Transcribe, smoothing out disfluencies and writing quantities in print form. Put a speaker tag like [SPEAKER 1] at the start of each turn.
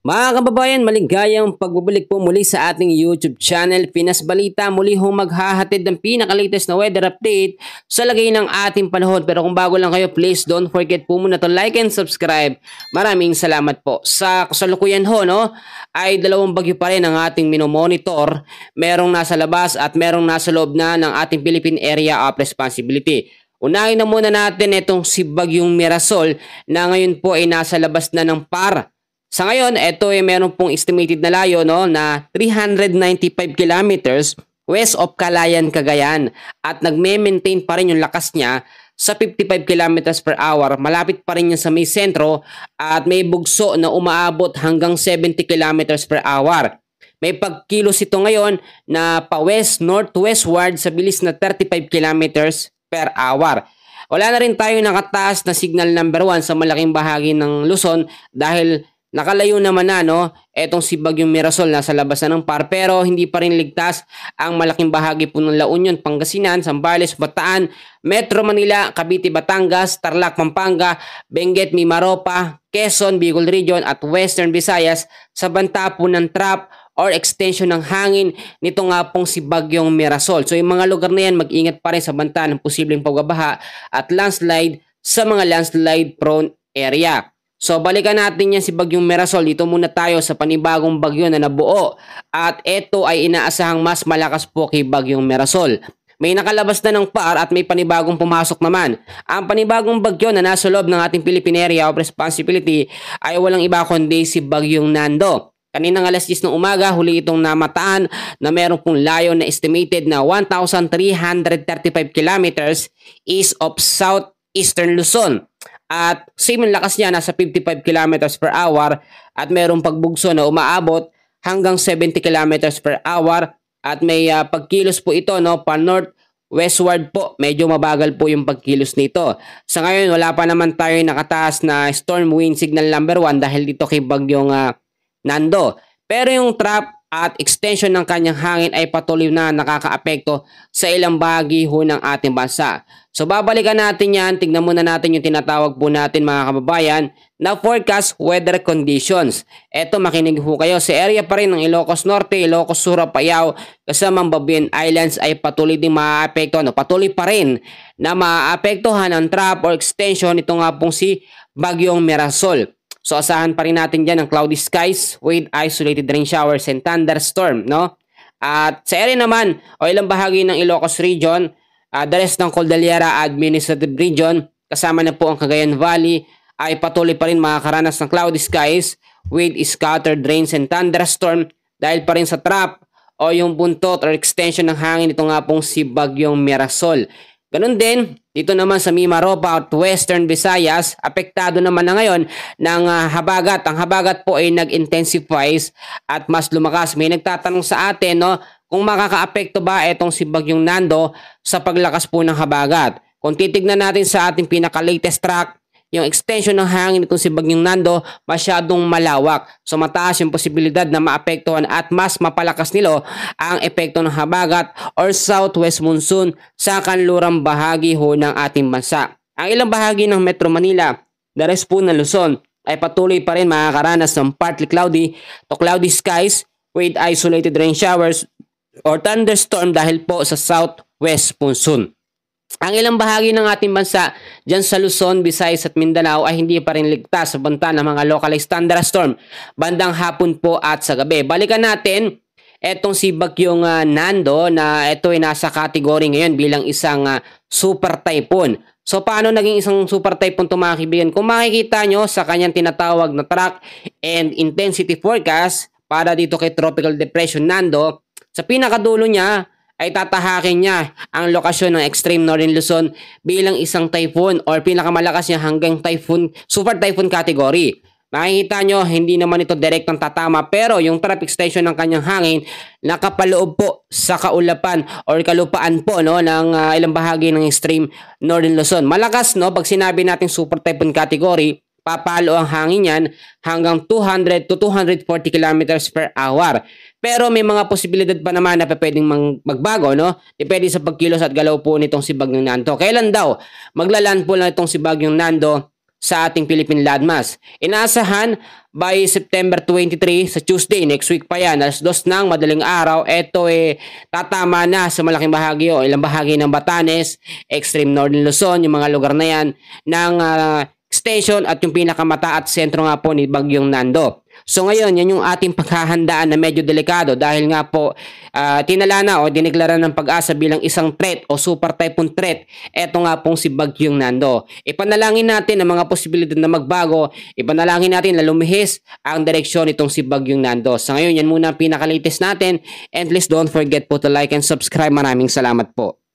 [SPEAKER 1] Mga kababayan, maligayang pagbabalik po muli sa ating YouTube channel, Pinas Balita. Muli hong maghahatid ng pinaka-latest na weather update sa lagay ng ating panahon. Pero kung bago lang kayo, please don't forget po muna to like and subscribe. Maraming salamat po. Sa kasalukuyan ho, ay dalawang bagyo pa rin ang ating minomonitor. Merong nasa labas at merong nasa loob na ng ating Philippine Area of Responsibility. Unahin na muna natin itong si Bagyong Mirasol na ngayon po ay nasa labas na ng PAR. Sa ngayon, ito ay meron pong estimated na layo na 395 kilometers west of Calayan, Cagayan. At nagme-maintain pa rin yung lakas niya sa 55 kilometers per hour. Malapit pa rin yan sa may sentro at may bugso na umaabot hanggang 70 kilometers per hour. May pagkilos ito ngayon na pa-west, northwestward sa bilis na 35 kilometers per hour. Wala na rin tayo nakataas na signal number 1 sa malaking bahagi ng Luzon dahil nakalayo naman na etong si Bagyong Mirasol nasa labas na ng PAR, pero hindi pa rin ligtas ang malaking bahagi po ng La Union, Pangasinan, Zambales, Bataan, Metro Manila, Cavite, Batangas, Tarlac, Pampanga, Benguet, Mimaropa, Quezon, Bicol Region at Western Visayas sa banta po ng trap or extension ng hangin nito nga pong si Bagyong Mirasol. So yung mga lugar na yan, mag-ingat pa rin sa banta ng posibleng pagbabaha at landslide sa mga landslide prone area. So balikan natin yan si Bagyong Mirasol. Dito muna tayo sa panibagong bagyo na nabuo at ito ay inaasahang mas malakas po kay Bagyong Mirasol. May nakalabas na ng PAR at may panibagong pumasok naman. Ang panibagong bagyo na nasa loob ng ating Philippine Area of Responsibility ay walang iba kundi si Bagyong Nando. Kaninang alas 10 ng umaga, huli itong namataan na meron pong layo na estimated na 1,335 kilometers east of southeastern Luzon. At same yung lakas niya, nasa 55 kilometers per hour at mayroong pagbugso na umaabot hanggang 70 kilometers per hour at may pagkilos po ito pa north westward po. Medyo mabagal po yung pagkilos nito. Sa ngayon wala pa naman tayo nakataas na storm wind signal number 1 dahil dito kay Bagyong Nando. Pero yung trap at extension ng kanyang hangin ay patuloy na nakakaapekto sa ilang bahagi ho ng ating bansa. So babalikan natin yan, tignan muna natin yung tinatawag po natin mga kababayan na forecast weather conditions. Eto, makinig ho kayo. Sa area pa rin ng Ilocos Norte, Ilocos Sur, Apayao, kasamang Babuyan Islands ay patuloy din maaapektuhan. Patuloy pa rin na maaapektuhan ang trap or extension ito nga pong si Bagyong Mirasol. So asahan pa rin natin dyan ang cloudy skies with isolated rain showers and thunderstorm. At sa area naman o ilang bahagi ng Ilocos Region, the rest ng Cordillera Administrative Region, kasama na po ang Cagayan Valley, ay patuloy pa rin makakaranas ng cloudy skies with scattered rains and thunderstorm dahil pa rin sa trap o yung buntot or extension ng hangin ito nga pong si Bagyong Mirasol. Ganun din, dito naman sa Mimaropa at Western Visayas, apektado naman na ngayon ng habagat. Ang habagat po ay nag-intensifies at mas lumakas. May nagtatanong sa atin kung makakaapekto ba itong si Bagyong Nando sa paglakas po ng habagat. Kung titignan natin sa ating pinaka-latest track, yung extension ng hangin itong si Bagyong Nando masyadong malawak. So mataas yung posibilidad na maapektuhan at mas mapalakas nilo ang epekto ng habagat or southwest monsoon sa kanlurang bahagi ho ng ating bansa. Ang ilang bahagi ng Metro Manila, the rest po ng Luzon, ay patuloy pa rin makakaranas ng partly cloudy to cloudy skies with isolated rain showers or thunderstorm dahil po sa southwest monsoon. Ang ilang bahagi ng ating bansa dyan sa Luzon, Visayas at Mindanao ay hindi pa rin ligtas sa banta ng mga localized thunderstorm bandang hapon po at sa gabi. Balikan natin etong si Bagyong Nando na ito ay nasa category ngayon bilang isang super typhoon. So paano naging isang super typhoon ito mga kaibigan? Kung makikita nyo sa kanyang tinatawag na track and intensity forecast para dito kay Tropical Depression Nando, sa pinakadulo niya ay tatahakin niya ang lokasyon ng extreme northern Luzon bilang isang typhoon or pinakamalakas niya hanggang typhoon, super typhoon category. Makikita nyo, hindi naman ito direktang tatama pero yung trap extension ng kanyang hangin nakapaloob po sa kaulapan or kalupaan po ng ilang bahagi ng extreme northern Luzon. Malakas pag sinabi natin super typhoon category, papalo ang hangin yan hanggang 200 to 240 kilometers per hour. Pero may mga posibilidad pa naman na pwedeng magbago, Depende sa pagkilos at galaw po nitong si Bagyong Nando. Kailan daw maglalandfall na itong si Bagyong Nando sa ating Philippine Landmass. Inaasahan by September 23 sa Tuesday, next week pa yan, alas 2 ng madaling araw, ito tatama na sa malaking bahagi o ilang bahagi ng Batanes, extreme northern Luzon, yung mga lugar na yan ng extension at yung pinakamata at sentro nga po ni Bagyong Nando. So ngayon, yan yung ating paghahandaan na medyo delikado dahil nga po tinala na o dineklara ng Pag-asa bilang isang threat o super typhoon threat. Ito nga pong si Bagyong Nando. Ipanalangin natin ang mga posibilidad na magbago. Ipanalangin natin na lumihis ang direksyon nitong si Bagyong Nando. Sa ngayon, yan muna ang pinaka-latest natin. And please don't forget po to like and subscribe. Maraming salamat po.